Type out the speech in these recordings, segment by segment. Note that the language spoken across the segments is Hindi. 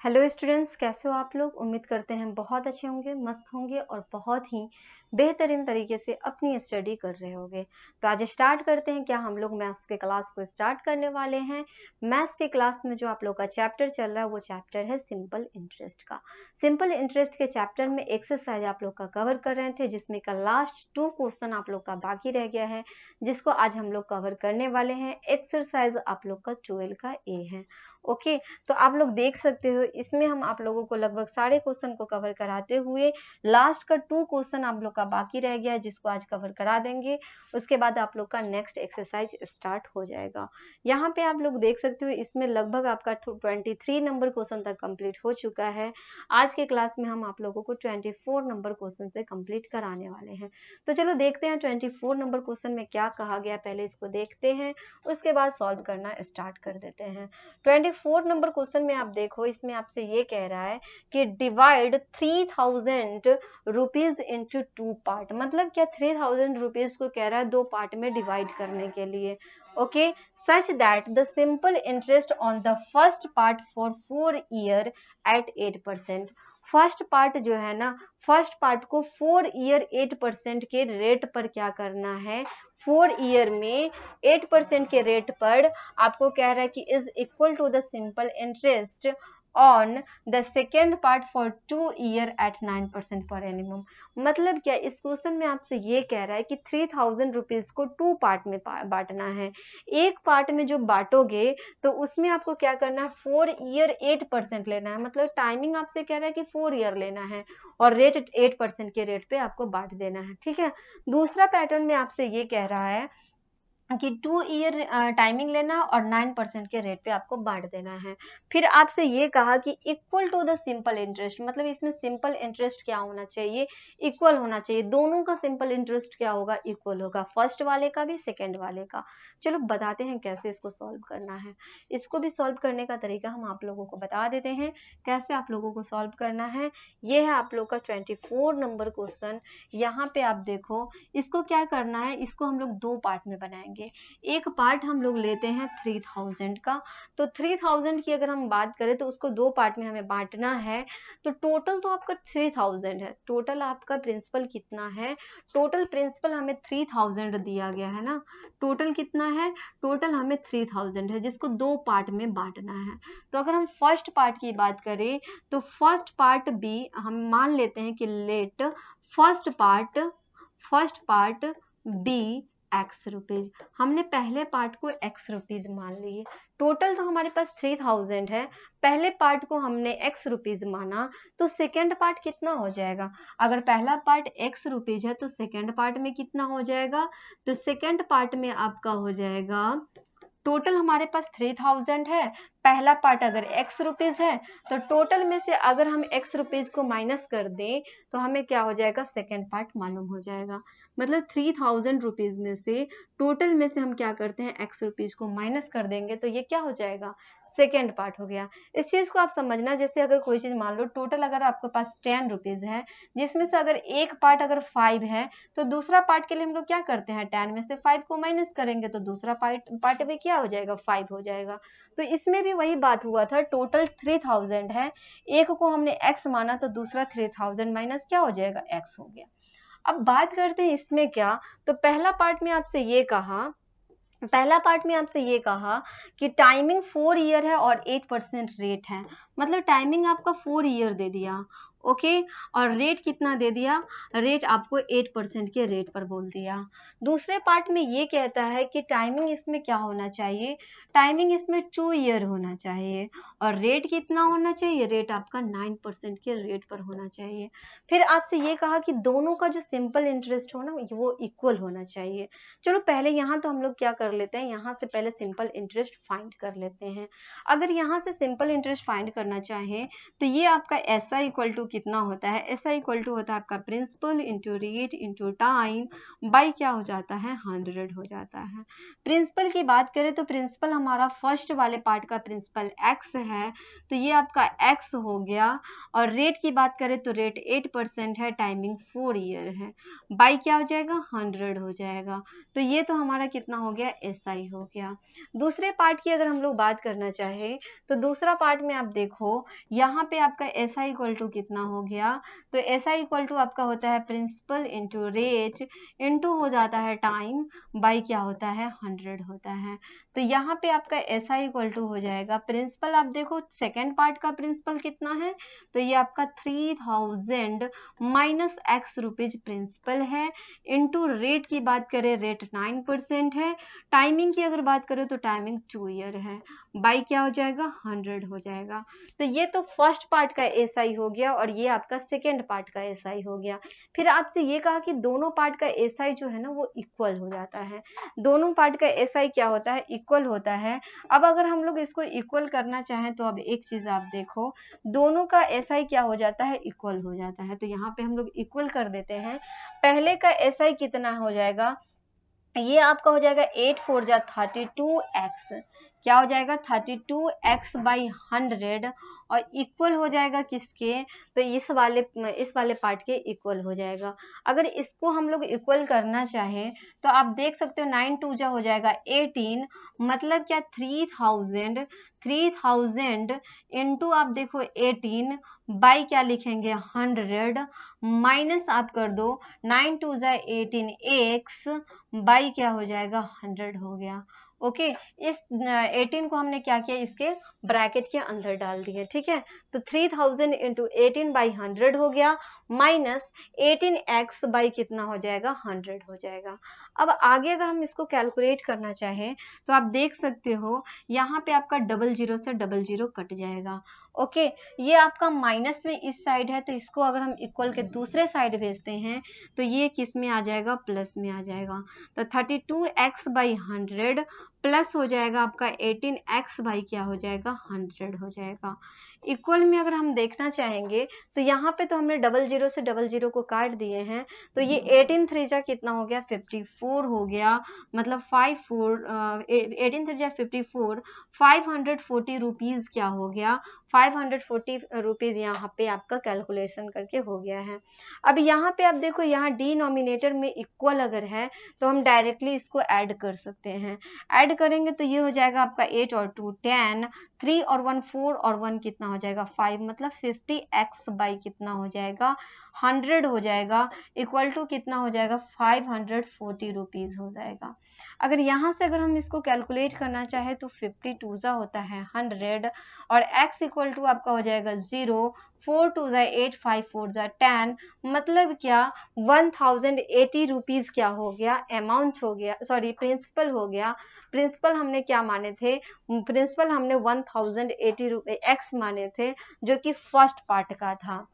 हेलो स्टूडेंट्स, कैसे हो आप लोग। उम्मीद करते हैं बहुत अच्छे होंगे, मस्त होंगे और बहुत ही बेहतरीन तरीके से अपनी स्टडी कर रहे होंगे। तो आज स्टार्ट करते हैं। क्या हम लोग मैथ्स के क्लास को स्टार्ट करने वाले हैं। मैथ्स के क्लास में जो आप लोग का चैप्टर चल रहा है वो चैप्टर है सिंपल इंटरेस्ट का। सिंपल इंटरेस्ट के चैप्टर में एक्सरसाइज आप लोग का कवर कर रहे थे, जिसमें का लास्ट 2 क्वेश्चन आप लोग का बाकी रह गया है, जिसको आज हम लोग कवर करने वाले हैं। एक्सरसाइज आप लोग का 12 का ए है। ओके, तो आप लोग देख सकते हो इसमें हम आप लोगों को लगभग सारे क्वेश्चन को कवर कराते हुए लास्ट का 2 क्वेश्चन आप लोग का बाकी रह गया है, जिसको आज कवर करा देंगे। उसके बाद आप लोग का नेक्स्ट एक्सरसाइज स्टार्ट हो जाएगा। यहाँ पे आप लोग देख सकते हो इसमें लगभग आपका 23 नंबर क्वेश्चन तक कंप्लीट हो चुका है। आज के क्लास में हम आप लोगों को 24 नंबर क्वेश्चन से कंप्लीट कराने वाले हैं। तो चलो देखते हैं 24 नंबर क्वेश्चन में क्या कहा गया, पहले इसको देखते हैं, उसके बाद सॉल्व करना स्टार्ट कर देते हैं। 24 नंबर क्वेश्चन में आप देखो, इसमें आपसे ये कह रहा है कि डिवाइड 3000 रुपीज इंटू 2 पार्ट। मतलब क्या 3000 रुपीज को कह रहा है 2 पार्ट में डिवाइड करने के लिए। Okay, such that the simple interest on the first part for 4 year at 8%। First part जो है ना, फर्स्ट पार्ट को 4 ईयर 8% के रेट पर क्या करना है, 4 ईयर में 8% के रेट पर आपको कह रहा है कि is equal to the simple interest on the second part for 2 year at 9% per एनिमम। मतलब क्या इस क्वेश्चन में आपसे ये कह रहा है कि 3000 रुपीज को 2 पार्ट में बांटना है। एक पार्ट में जो बांटोगे तो उसमें आपको क्या करना है, 4 ईयर 8% लेना है। मतलब टाइमिंग आपसे कह रहा है कि 4 ईयर लेना है और रेट 8% के रेट पे आपको बांट देना है। ठीक है, दूसरा पैटर्न में आपसे ये कह रहा है कि 2 ईयर टाइमिंग लेना और 9% के रेट पे आपको बांट देना है। फिर आपसे ये कहा कि equal to the simple interest. मतलब इसमें सिंपल इंटरेस्ट क्या होना चाहिए, इक्वल होना चाहिए। दोनों का सिंपल इंटरेस्ट क्या होगा, इक्वल होगा, फर्स्ट वाले का भी सेकेंड वाले का। चलो बताते हैं कैसे इसको सॉल्व करना है। इसको भी सॉल्व करने का तरीका हम आप लोगों को बता देते हैं कैसे आप लोगों को सॉल्व करना है। ये है आप लोग का 24 नंबर क्वेश्चन। यहाँ पे आप देखो, इसको क्या करना है, इसको हम लोग 2 पार्ट में बनाएंगे। एक पार्ट हम लोग लेते हैं 3000 का। तो 3000 की अगर हम बात करें तो उसको 2 पार्ट में हमें बांटना है। तो टोटल तो आपका 3000 है। टोटल आपका प्रिंसिपल कितना है, टोटल प्रिंसिपल हमें 3000 दिया गया है ना। टोटल कितना है, टोटल हमें 3000 है, जिसको 2 पार्ट में बांटना है। तो अगर हम फर्स्ट पार्ट की बात करें तो फर्स्ट पार्ट बी हम मान लेते हैं कि let first part be x rupees. हमने पहले पार्ट को एक्स रुपीज मान लिए। टोटल तो हमारे पास 3000 है, पहले पार्ट को हमने एक्स रुपीज माना, तो सेकेंड पार्ट कितना हो जाएगा। अगर पहला पार्ट एक्स रुपीज है तो सेकेंड पार्ट में कितना हो जाएगा, तो सेकेंड पार्ट में आपका हो जाएगा, टोटल हमारे पास 3000 है, पहला पार्ट अगर एक्स रुपीज है तो टोटल में से अगर हम एक्स रुपीज को माइनस कर दें तो हमें क्या हो जाएगा, सेकेंड पार्ट मालूम हो जाएगा। मतलब 3000 रुपीज में से टोटल में से हम क्या करते हैं, एक्स रुपीज को माइनस कर देंगे तो ये क्या हो जाएगा, सेकेंड पार्ट हो गया। इस चीज को आप समझना, जैसे अगर कोई चीज मान लो टोटल अगर आपके पास 10 रुपीज है, जिसमें से अगर एक पार्ट अगर 5 है तो दूसरा पार्ट के लिए हम लोग क्या करते हैं, 10 में से 5 को माइनस करेंगे तो दूसरा पार्ट में क्या हो जाएगा, 5 हो जाएगा। तो इसमें भी वही बात हुआ था, टोटल 3000 है, एक को हमने x माना तो दूसरा 3000 माइनस क्या हो जाएगा, x हो गया। अब बात करते हैं इसमें क्या, तो पहला पार्ट में आपसे ये कहा कि टाइमिंग 4 ईयर है और 8% रेट है। मतलब टाइमिंग आपका 4 ईयर दे दिया, ओके, और रेट कितना दे दिया, रेट आपको 8% के रेट पर बोल दिया। दूसरे पार्ट में ये कहता है कि टाइमिंग इसमें क्या होना चाहिए, टाइमिंग इसमें 2 ईयर होना चाहिए और रेट कितना होना चाहिए, रेट आपका 9% के रेट पर होना चाहिए। फिर आपसे ये कहा कि दोनों का जो सिंपल इंटरेस्ट हो ना वो इक्वल होना चाहिए। चलो पहले यहाँ तो हम लोग क्या कर लेते हैं, यहाँ से पहले सिंपल इंटरेस्ट फाइंड कर लेते हैं। अगर यहाँ से सिंपल इंटरेस्ट फाइंड करना चाहें तो ये आपका ऐसा इक्वल टू कितना होता है, SI इक्वल टू होता है आपका principal into rate into time by क्या हो जाता है 100 हो जाता है। प्रिंसिपल की बात करें तो प्रिंसिपल हमारा फर्स्ट वाले पार्ट का प्रिंसिपल x है, तो ये आपका x हो गया। और रेट की बात करें तो रेट 8% है, टाइमिंग 4 ईयर है, बाई क्या हो जाएगा 100 हो जाएगा। तो ये तो हमारा कितना हो गया SI हो गया। दूसरे पार्ट की अगर हम लोग बात करना चाहे तो दूसरा पार्ट में आप देखो यहाँ पे आपका SI इक्वल टू कितना हो गया, तो SI इक्वल टू आपका होता है प्रिंसिपल इंटू रेट इंटू हो जाता है टाइम बाई क्या होता है 100 होता है। तो यहाँ पे आपका SI इक्वल टू हो जाएगा प्रिंसिपल, आप देखो सेकेंड पार्ट का प्रिंसिपल कितना है, तो ये आपका 3000 माइनस x रुपीज प्रिंसिपल है, इंटू रेट की बात करें रेट 9% है, टाइमिंग की अगर बात करें तो टाइमिंग 2 ईयर है, बाई क्या हो जाएगा 100 हो जाएगा। तो ये तो फर्स्ट पार्ट का SI हो गया और ये आपका सेकेंड पार्ट का SI हो गया। फिर आपसे ये कहा कि दोनों पार्ट का SI जो है ना वो इक्वल हो जाता है, दोनों पार्ट का SI क्या होता है इक्वल होता है। अब अगर हम लोग इसको इक्वल करना चाहें तो अब एक चीज आप देखो, दोनों का SI क्या हो जाता है इक्वल हो जाता है, तो यहाँ पे हम लोग इक्वल कर देते हैं। पहले का SI कितना हो जाएगा, ये आपका हो जाएगा 8 4 जा 32x, क्या हो जाएगा 32x बाई 100 और इक्वल हो जाएगा किसके, तो इस वाले पार्ट के इक्वल हो जाएगा। अगर इसको हम लोग इक्वल करना चाहें तो आप देख सकते हो 9 2 जा हो जाएगा 18, मतलब क्या 3000 इंटू आप देखो 18 बाई क्या लिखेंगे 100 माइनस आप कर दो 9 2 जा 18 x बाई क्या हो जाएगा 100 हो गया। ओके इस 18 को हमने क्या किया इसके ब्रैकेट के अंदर डाल दिए, ठीक है। तो 3000 इंटू 18 बाई 100 हो गया माइनस 18x बाई कितना हो जाएगा 100 हो जाएगा। अब आगे अगर हम इसको कैलकुलेट करना चाहें तो आप देख सकते हो यहाँ पे आपका 00 से 00 कट जाएगा। ओके ये आपका माइनस में इस साइड है, तो इसको अगर हम इक्वल के दूसरे साइड भेजते हैं तो ये किस में आ जाएगा प्लस में आ जाएगा। तो 32x बाई 100 प्लस हो जाएगा आपका 18x बाई क्या हो जाएगा 100 हो जाएगा। इक्वल में अगर हम देखना चाहेंगे तो यहाँ पे तो हमने 00 से 00 को काट दिए हैं, तो ये 18 3 जा कितना हो गया 54 हो गया, मतलब 18 3 जा 54, 540 रुपीज क्या हो गया 540 रुपीज यहाँ पे आपका कैलकुलेशन करके हो गया है। अब यहाँ पे आप देखो यहाँ डिनोमिनेटर में इक्वल अगर है तो हम डायरेक्टली इसको ऐड कर सकते हैं, ऐड करेंगे तो ये हो जाएगा आपका 8 और 2 10, 3 और 1 4 और 1 कितना हो जाएगा 5, मतलब 50x बाई कितना हो जाएगा 100 हो जाएगा, इक्वल टू कितना हो जाएगा 540 रुपीज हो जाएगा। अगर यहाँ से अगर हम इसको कैलकुलेट करना चाहे तो 52 जा होता है 100 और x इक्वल टू आपका हो जाएगा 0, 4 2 जा 8, 5 4 जा 10, मतलब क्या 1080 रुपीज क्या हो गया अमाउंट हो गया, सॉरी प्रिंसिपल हो गया। प्रिंसिपल हमने क्या माने थे, प्रिंसिपल हमने 1080 x माने थे जो कि फर्स्ट पार्ट का था।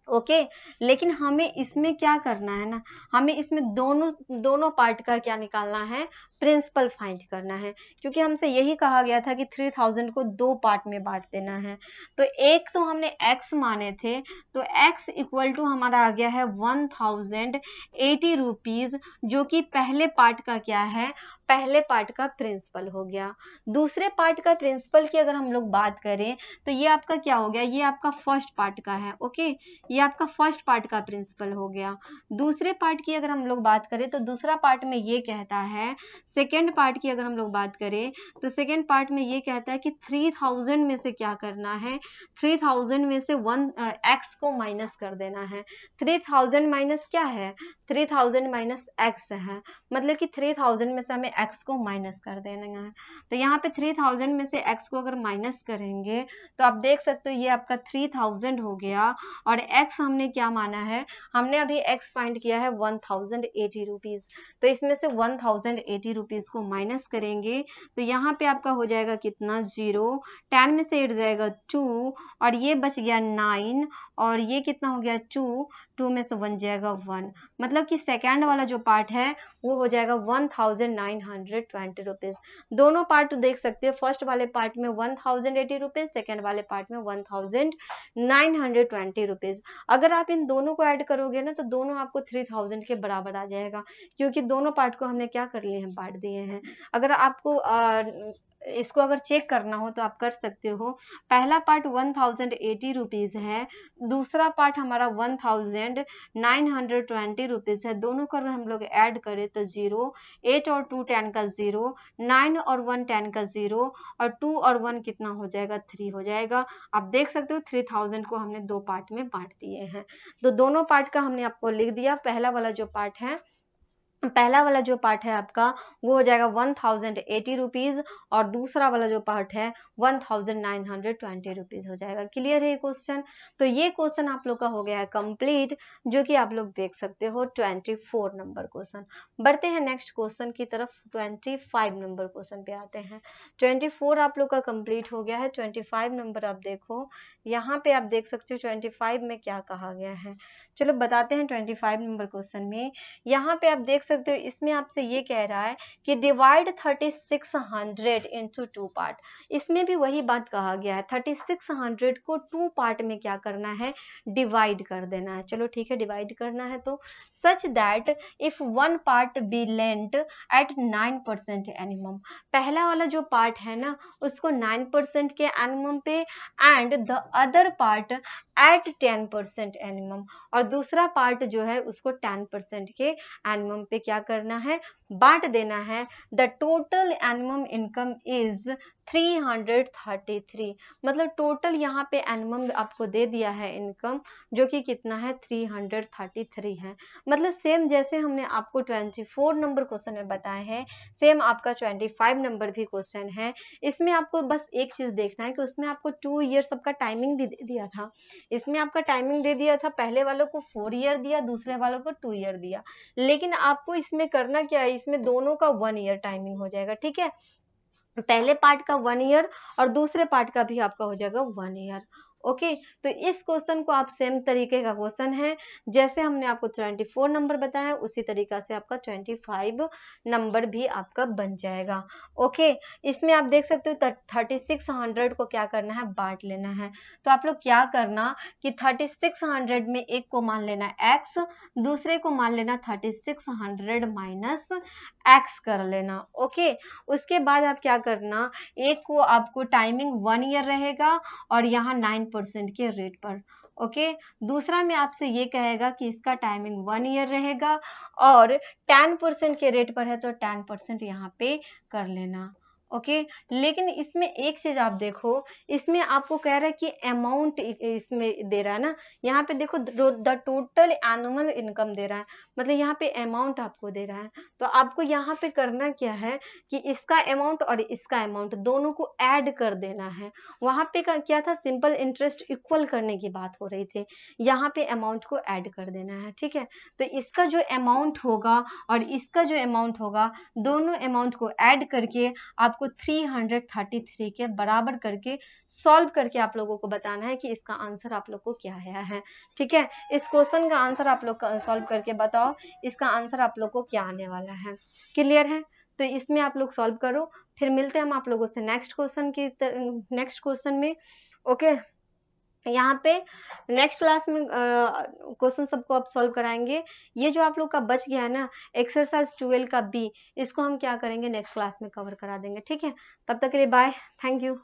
ओके लेकिन हमें इसमें क्या करना है ना, हमें इसमें दोनों पार्ट का क्या निकालना है प्रिंसिपल फाइंड करना है, क्योंकि हमसे यही कहा गया था कि 3000 को दो पार्ट में बांट देना है। तो एक तो हमने x माने थे, तो x इक्वल टू हमारा आ गया है 1080 रुपीज, जो कि पहले पार्ट का क्या है पहले पार्ट का प्रिंसिपल हो गया। दूसरे पार्ट का प्रिंसिपल की अगर हम लोग बात करें तो ये आपका क्या हो गया, ये आपका फर्स्ट पार्ट का है। ओके ये आपका फर्स्ट पार्ट का प्रिंसिपल हो गया। दूसरे पार्ट की अगर हम लोग बात करें तो दूसरा पार्ट में ये कहता है, सेकेंड पार्ट की अगर हम लोग बात करें तो सेकेंड पार्ट में ये कहता है कि 3000 में से क्या करना है, 3000 में से x को माइनस कर देना है। 3000 माइनस क्या है 3000 माइनस x है, मतलब कि 3000 में से हमें x को माइनस कर देना है। तो यहाँ पे 3000 में से x को अगर माइनस करेंगे तो आप देख सकते हो ये आपका 3000 हो गया और x हमने क्या माना है, हमने अभी x फाइंड किया है 1080 रुपीज, तो इसमें से 1080 रुपीज को माइनस करेंगे तो यहाँ पे आपका हो जाएगा कितना 0, 10 में से 8 जाएगा 2 और ये बच गया 9 और ये कितना हो गया 2 में से 1 जाएगा 1, मतलब कि सेकेंड वाला जो पार्ट है वो हो जाएगा 1920 रुपीज। दोनों पार्ट देख सकते हो, फर्स्ट वाले पार्ट में 1080 रुपीज, सेकेंड वाले पार्ट में 1920 रुपीज। अगर आप इन दोनों को ऐड करोगे ना तो दोनों आपको 3000 के बराबर आ जाएगा, क्योंकि दोनों पार्ट को हमने क्या कर लिए हैं, बांट दिए हैं। अगर आपको इसको अगर चेक करना हो तो आप कर सकते हो। पहला पार्ट 1080 रुपीज है, दूसरा पार्ट हमारा 1920 रुपीज है। दोनों को अगर हम लोग ऐड करें तो 0, 8 और 2 10 का 0, 9 और 1 10 का 0, और 2 और 1 कितना हो जाएगा, 3 हो जाएगा। आप देख सकते हो 3000 को हमने दो पार्ट में बांट दिए हैं। तो दोनों पार्ट का हमने आपको लिख दिया। पहला वाला जो पार्ट है आपका वो हो जाएगा 1080 रुपीज, और दूसरा वाला जो पार्ट है 1920 रुपीज हो जाएगा। क्लियर है ये क्वेश्चन? तो ये क्वेश्चन आप लोग का हो गया है कंप्लीट, जो कि आप लोग देख सकते हो 24 नंबर क्वेश्चन। बढ़ते हैं नेक्स्ट क्वेश्चन की तरफ, 25 नंबर क्वेश्चन पे आते हैं। 24 आप लोग का कंप्लीट हो गया है। 25 नंबर आप देखो, यहाँ पे आप देख सकते हो 25 में क्या कहा गया है। चलो बताते हैं 25 नंबर क्वेश्चन में। यहाँ पे आप देख सकते हो, इसमें आपसे ये कह रहा है कि डिवाइड 3600 इनटू 2 पार्ट। इसमें भी वही बात कहा गया है, 3600 को 2 पार्ट में क्या करना है, डिवाइड कर देना है। चलो ठीक है, डिवाइड करना है तो such that if one part be lent at 9% annum. पहला वाला जो पार्ट है ना उसको 9% के एनिमम पे, and the other part at 10% annum, और दूसरा पार्ट जो है उसको 10% के एनिमम पे क्या करना है, बांट देना है। द टोटल एनिमम इनकम इज 333। मतलब टोटल यहाँ पे एनिमम आपको दे दिया है इनकम, जो कि कितना है, 333 है। मतलब सेम जैसे हमने आपको 24 नंबर क्वेश्चन में बताया है, सेम आपका 25 नंबर भी क्वेश्चन है। इसमें आपको बस एक चीज देखना है कि उसमें आपको 2 ईयर सबका टाइमिंग भी दे दिया था। इसमें आपका टाइमिंग दे दिया था, पहले वालों को 4 ईयर दिया, दूसरे वालों को 2 ईयर दिया। लेकिन आपको इसमें करना क्या है, इसमें दोनों का 1 ईयर टाइमिंग हो जाएगा। ठीक है, पहले पार्ट का 1 ईयर और दूसरे पार्ट का भी आपका हो जाएगा 1 ईयर। ओके, तो इस क्वेश्चन को आप सेम तरीके का क्वेश्चन है, जैसे हमने आपको 24 नंबर बताया उसी तरीका से आपका 25 नंबर भी आपका बन जाएगा। ओके, इसमें आप देख सकते हो 3600 को क्या करना है, बांट लेना है। तो आप लोग क्या करना कि 3600 में एक को मान लेना x, दूसरे को मान लेना 3600 माइनस x कर लेना। ओके, उसके बाद आप क्या करना, एक को आपको टाइमिंग 1 ईयर रहेगा और यहाँ 9% के रेट पर। ओके, दूसरा में आपसे ये कहेगा कि इसका टाइमिंग 1 ईयर रहेगा और 10% के रेट पर है, तो 10% यहाँ पे कर लेना। ओके, लेकिन इसमें एक चीज आप देखो, इसमें आपको कह रहा है कि अमाउंट इसमें दे रहा है ना, यहाँ पे देखो द टोटल एनुअल इनकम दे रहा है, मतलब यहाँ पे अमाउंट आपको दे रहा है। तो आपको यहाँ पे करना क्या है कि इसका अमाउंट और इसका अमाउंट दोनों को ऐड कर देना है। वहां पे क्या था, सिंपल इंटरेस्ट इक्वल करने की बात हो रही थी, यहाँ पे अमाउंट को ऐड कर देना है। ठीक है, तो इसका जो अमाउंट होगा और इसका जो अमाउंट होगा, दोनों अमाउंट को ऐड करके आपको 333 के बराबर करके सॉल्व करके आप लोगों को बताना है कि इसका आंसर आप लोग को क्या आया है। ठीक है, इस क्वेश्चन का आंसर आप लोग सॉल्व करके बताओ, इसका आंसर आप लोग को क्या आने वाला है। क्लियर है? तो इसमें आप लोग सॉल्व करो, फिर मिलते हैं हम आप लोगों से नेक्स्ट क्वेश्चन में। ओके, यहाँ पे नेक्स्ट क्लास में क्वेश्चन सबको आप सॉल्व कराएंगे। ये जो आप लोग का बच गया है ना एक्सरसाइज 12 का बी, इसको हम क्या करेंगे, नेक्स्ट क्लास में कवर करा देंगे। ठीक है, तब तक के लिए बाय, थैंक यू।